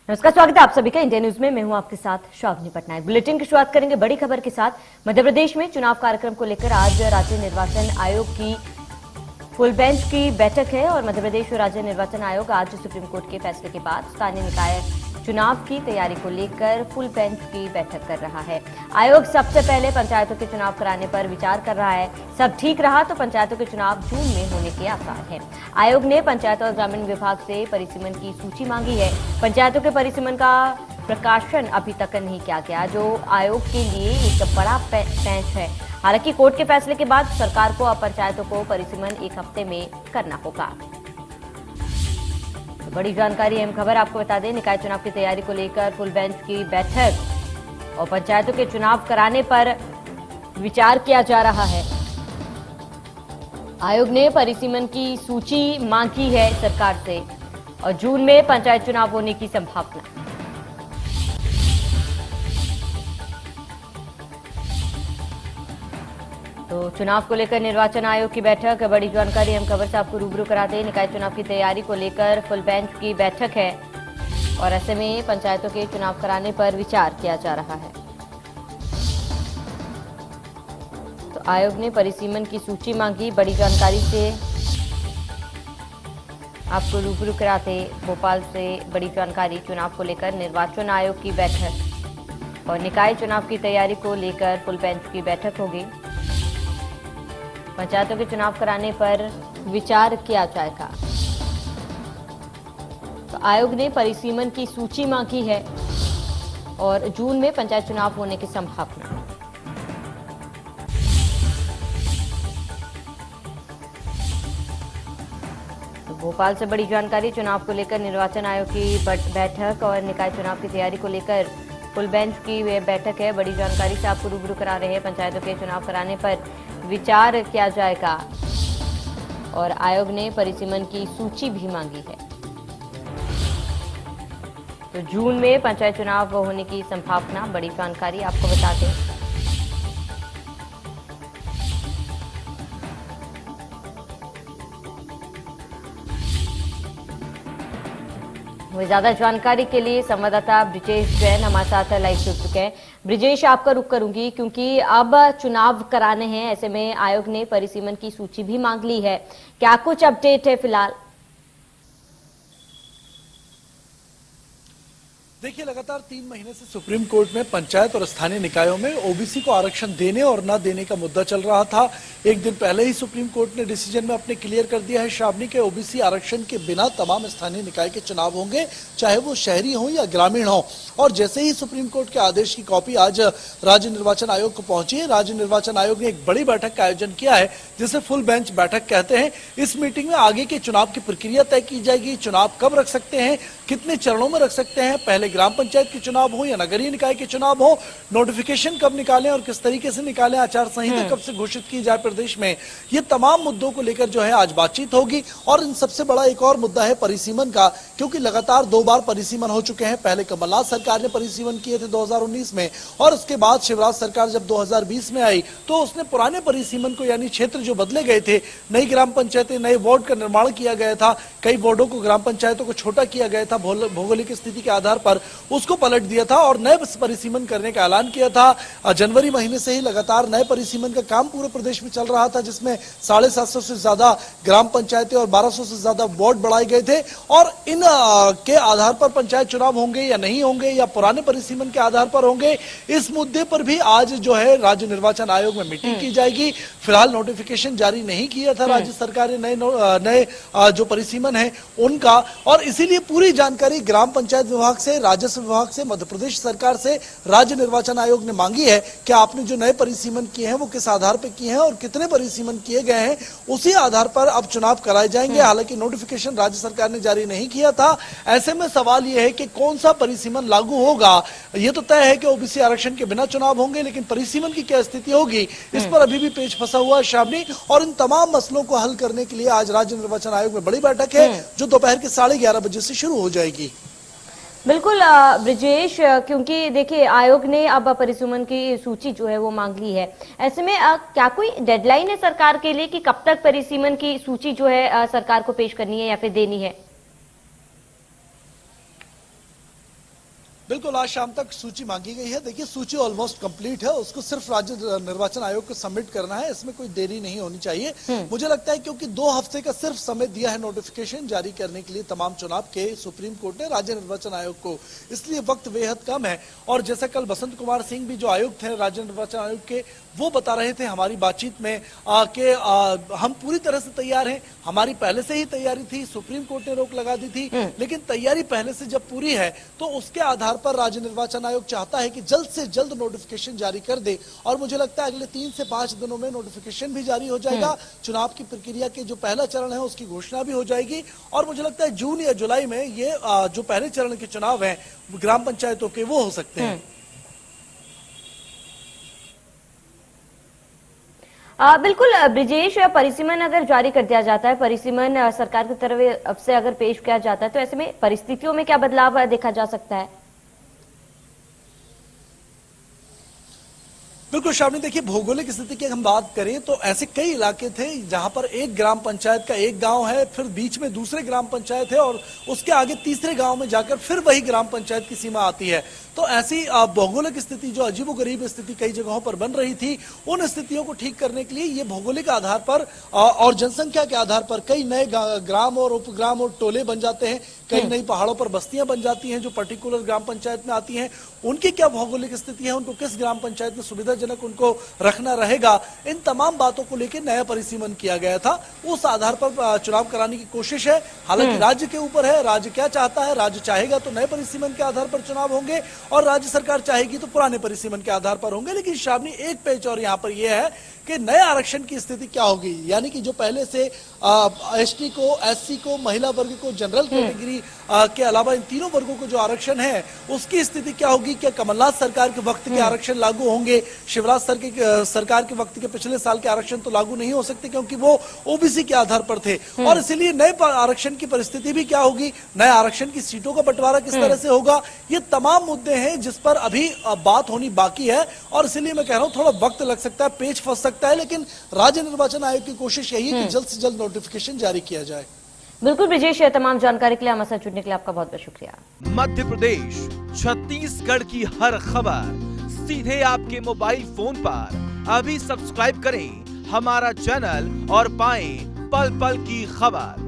नमस्कार, स्वागत है आप सभी का इंडिया न्यूज में। मैं हूं आपके साथ शावनी पटनायक। बुलेटिन की शुरुआत करेंगे बड़ी खबर के साथ। मध्य प्रदेश में चुनाव कार्यक्रम को लेकर आज राज्य निर्वाचन आयोग की फुल बेंच की बैठक है और मध्य प्रदेश राज्य निर्वाचन आयोग आज सुप्रीम कोर्ट के फैसले के बाद स्थानीय निकाय चुनाव की तैयारी को लेकर फुल बेंच की बैठक कर रहा है। आयोग सबसे पहले पंचायतों के चुनाव कराने पर विचार कर रहा है। सब ठीक रहा तो पंचायतों के चुनाव जून में होने के आसार हैं। आयोग ने पंचायत और ग्रामीण विभाग से परिसीमन की सूची मांगी है। पंचायतों के परिसीमन का प्रकाशन अभी तक नहीं किया गया, जो आयोग के लिए एक बड़ा पेंच है। हालांकि कोर्ट के फैसले के बाद सरकार को अब पंचायतों को परिसीमन एक हफ्ते में करना होगा। तो बड़ी जानकारी, अहम खबर आपको बता दें, निकाय चुनाव की तैयारी को लेकर फुल बेंच की बैठक और पंचायतों के चुनाव कराने पर विचार किया जा रहा है। आयोग ने परिसीमन की सूची मांगी है सरकार से और जून में पंचायत चुनाव होने की संभावना। तो चुनाव को लेकर निर्वाचन आयोग की बैठक, बड़ी जानकारी हम खबर से आपको रूबरू करा दें। निकाय चुनाव की तैयारी को लेकर फुल बेंच की बैठक है और ऐसे में पंचायतों के चुनाव कराने पर विचार किया जा रहा है। तो आयोग ने परिसीमन की सूची मांगी। बड़ी जानकारी से आपको रूबरू कराते भोपाल से बड़ी जानकारी। चुनाव को लेकर निर्वाचन आयोग की बैठक और निकाय चुनाव की तैयारी को लेकर फुल बेंच की बैठक होगी। पंचायतों के चुनाव कराने पर विचार किया जाएगा। तो आयोग ने परिसीमन की सूची मांगी है और जून में पंचायत चुनाव होने की संभावना। तो भोपाल से बड़ी जानकारी। चुनाव को लेकर निर्वाचन आयोग की बैठक और निकाय चुनाव की तैयारी को लेकर फुल बेंच की बैठक है। बड़ी जानकारी से आपको रूबरू करा रहे हैं। पंचायतों के चुनाव कराने पर विचार किया जाएगा और आयोग ने परिसीमन की सूची भी मांगी है। तो जून में पंचायत चुनाव होने की संभावना। बड़ी जानकारी आपको बता दें। ज्यादा जानकारी के लिए संवाददाता ब्रिजेश जैन हमारे साथ लाइव जुड़ चुके हैं। ब्रिजेश, आपका रुख करूंगी क्योंकि अब चुनाव कराने हैं, ऐसे में आयोग ने परिसीमन की सूची भी मांग ली है। क्या कुछ अपडेट है फिलहाल? देखिए, लगातार 3 महीने से सुप्रीम कोर्ट में पंचायत और स्थानीय निकायों में ओबीसी को आरक्षण देने और न देने का मुद्दा चल रहा था। एक दिन पहले ही सुप्रीम कोर्ट ने डिसीजन में अपने क्लियर कर दिया है श्रावणी के ओबीसी आरक्षण के बिना तमाम स्थानीय निकाय के चुनाव होंगे, चाहे वो शहरी हो या ग्रामीण हो। और जैसे ही सुप्रीम कोर्ट के आदेश की कॉपी आज राज्य निर्वाचन आयोग को पहुंची है, राज्य निर्वाचन आयोग ने एक बड़ी बैठक का आयोजन किया है जिसे फुल बेंच बैठक कहते हैं। इस मीटिंग में आगे के चुनाव की प्रक्रिया तय की जाएगी। चुनाव कब रख सकते हैं, कितने चरणों में रख सकते हैं, पहले ग्राम पंचायत के चुनाव हो या नगरीय निकाय के चुनाव हो, नोटिफिकेशन कब निकालें और किस तरीके से निकालें, आचार संहिता कब से घोषित की जाए प्रदेश में, ये तमाम मुद्दों को लेकर जो है आज बातचीत होगी। और इन सबसे बड़ा एक और मुद्दा है परिसीमन का, क्योंकि लगातार 2 बार परिसीमन हो चुके हैं। पहले कमलनाथ सरकार ने परिसीमन किए थे 2019 में और उसके बाद शिवराज सरकार जब 2020 में आई तो उसने पुराने परिसीमन को, यानी क्षेत्र जो बदले गए थे, नई ग्राम पंचायतें, नए वार्ड का निर्माण किया गया था, कई वार्डों को, ग्राम पंचायतों को छोटा किया गया था भौगोलिक स्थिति के आधार पर, उसको पलट दिया था और नए परिसीमन करने का ऐलान किया था। जनवरी महीने से ही लगातार नए परिसीमन का काम पूरे प्रदेश में चल रहा था, जिसमें 750 से ज्यादा ग्राम पंचायतें और 1200 से ज्यादा वार्ड बढ़ाए गए थे। और इन के आधार पर पंचायत चुनाव होंगे या नहीं होंगे या पुराने परिसीमन के आधार पर होंगे, इस मुद्दे पर भी आज जो है राज्य निर्वाचन आयोग में मीटिंग की जाएगी। फिलहाल नोटिफिकेशन जारी नहीं किया था राज्य सरकार ने नए जो परिसीमन है उनका, और इसीलिए पूरी जानकारी ग्राम पंचायत विभाग से, राजस्व विभाग से, मध्य प्रदेश सरकार से राज्य निर्वाचन आयोग ने मांगी है कि आपने जो नए परिसीमन किए हैं वो किस आधार पर किए हैं और कितने परिसीमन किए गए हैं, उसी आधार पर अब चुनाव कराए जाएंगे। हालांकि नोटिफिकेशन राज्य सरकार ने जारी नहीं किया था। ऐसे में सवाल यह है कि कौन सा परिसीमन लागू होगा। यह तो तय है कि ओबीसी आरक्षण के बिना चुनाव होंगे, लेकिन परिसीमन की क्या स्थिति होगी, इस पर अभी भी पेच फंसा हुआ है श्रावणी। और इन तमाम मसलों को हल करने के लिए आज राज्य निर्वाचन आयोग में बड़ी बैठक है जो दोपहर के 11:30 बजे से शुरू हो जाएगी। बिल्कुल ब्रिजेश, क्योंकि देखिए आयोग ने अब परिसीमन की सूची जो है वो मांग ली है, ऐसे में क्या कोई डेडलाइन है सरकार के लिए कि कब तक परिसीमन की सूची जो है सरकार को पेश करनी है या फिर देनी है? बिल्कुल, आज शाम तक सूची मांगी गई है। देखिए, सूची ऑलमोस्ट कंप्लीट है, उसको सिर्फ राज्य निर्वाचन आयोग को सबमिट करना है, इसमें कोई देरी नहीं होनी चाहिए। मुझे लगता है क्योंकि 2 हफ्ते का सिर्फ समय दिया है नोटिफिकेशन जारी करने के लिए तमाम चुनाव के सुप्रीम कोर्ट ने राज्य निर्वाचन आयोग को, इसलिए वक्त बेहद कम है। और जैसा कल बसंत कुमार सिंह भी जो आयुक्त थे राज्य निर्वाचन आयोग के, वो बता रहे थे हमारी बातचीत में कि हम पूरी तरह से तैयार हैं, हमारी पहले से ही तैयारी थी, सुप्रीम कोर्ट ने रोक लगा दी थी, लेकिन तैयारी पहले से जब पूरी है तो उसके आधार पर राज्य निर्वाचन आयोग चाहता है कि जल्द से जल्द नोटिफिकेशन जारी कर दे। और मुझे लगता है अगले 3 से 5 दिनों में नोटिफिकेशन भी जारी हो जाएगा, चुनाव की प्रक्रिया के जो पहला चरण है उसकी घोषणा भी हो जाएगी। और मुझे लगता है जून या जुलाई में ये जो पहले चरण के चुनाव हैं ग्राम पंचायतों के, वो हो सकते हैं। बिल्कुल ब्रिजेश, परिसीमन अगर जारी कर दिया जाता है, परिसीमन सरकार की तरफ से अगर पेश किया जाता है, तो ऐसे में परिस्थितियों में क्या बदलाव देखा जा सकता है? बिल्कुल श्रावणी, देखिए भौगोलिक स्थिति की हम बात करें तो ऐसे कई इलाके थे जहां पर एक ग्राम पंचायत का एक गांव है, फिर बीच में दूसरे ग्राम पंचायत है और उसके आगे तीसरे गांव में जाकर फिर वही ग्राम पंचायत की सीमा आती है। तो ऐसी भौगोलिक स्थिति जो अजीबोगरीब स्थिति कई जगहों पर बन रही थी, उन स्थितियों को ठीक करने के लिए ये भौगोलिक आधार पर और जनसंख्या के आधार पर कई नए ग्राम और उपग्राम और टोले बन जाते हैं, कई नई पहाड़ों पर बस्तियां बन जाती हैं जो पर्टिकुलर ग्राम पंचायत में आती हैं। उनकी क्या भौगोलिक स्थिति है, उनको किस ग्राम पंचायत में सुविधाजनक उनको रखना रहेगा, इन तमाम बातों को लेकर नया परिसीमन किया गया था। उस आधार पर चुनाव कराने की कोशिश है। हालांकि राज्य के ऊपर है, राज्य क्या चाहता है। राज्य चाहेगा तो नए परिसीमन के आधार पर चुनाव होंगे और राज्य सरकार चाहेगी तो पुराने परिसीमन के आधार पर होंगे। लेकिन श्रावणी, एक पेच और यहाँ पर यह है कि नए आरक्षण की स्थिति क्या होगी, यानी कि जो पहले से एसटी को, एससी को, महिला वर्ग को, जनरल कैटेगरी के अलावा इन तीनों वर्गों को जो आरक्षण है उसकी स्थिति क्या होगी। क्या कमलनाथ सरकार के वक्त के आरक्षण लागू होंगे? शिवराज सरकार के वक्त के पिछले साल के आरक्षण तो लागू नहीं हो सकते क्योंकि वो ओबीसी के आधार पर थे। और इसीलिए नए आरक्षण की परिस्थिति भी क्या होगी, नए आरक्षण की सीटों का बंटवारा किस तरह से होगा, ये तमाम मुद्दे हैं जिस पर अभी बात होनी बाकी है। और इसलिए मैं कह रहा हूं थोड़ा वक्त लग सकता है, पेच फंस सकता है, लेकिन राज्य निर्वाचन आयोग की कोशिश यही है कि जल्द से जल्द नोटिफिकेशन जारी किया जाए। बिल्कुल ब्रिजेश, तमाम जानकारी के लिए हमारे साथ जुड़ने के लिए आपका बहुत बहुत शुक्रिया। मध्य प्रदेश, छत्तीसगढ़ की हर खबर सीधे आपके मोबाइल फोन पर। अभी सब्सक्राइब करें हमारा चैनल और पाएं पल पल की खबर।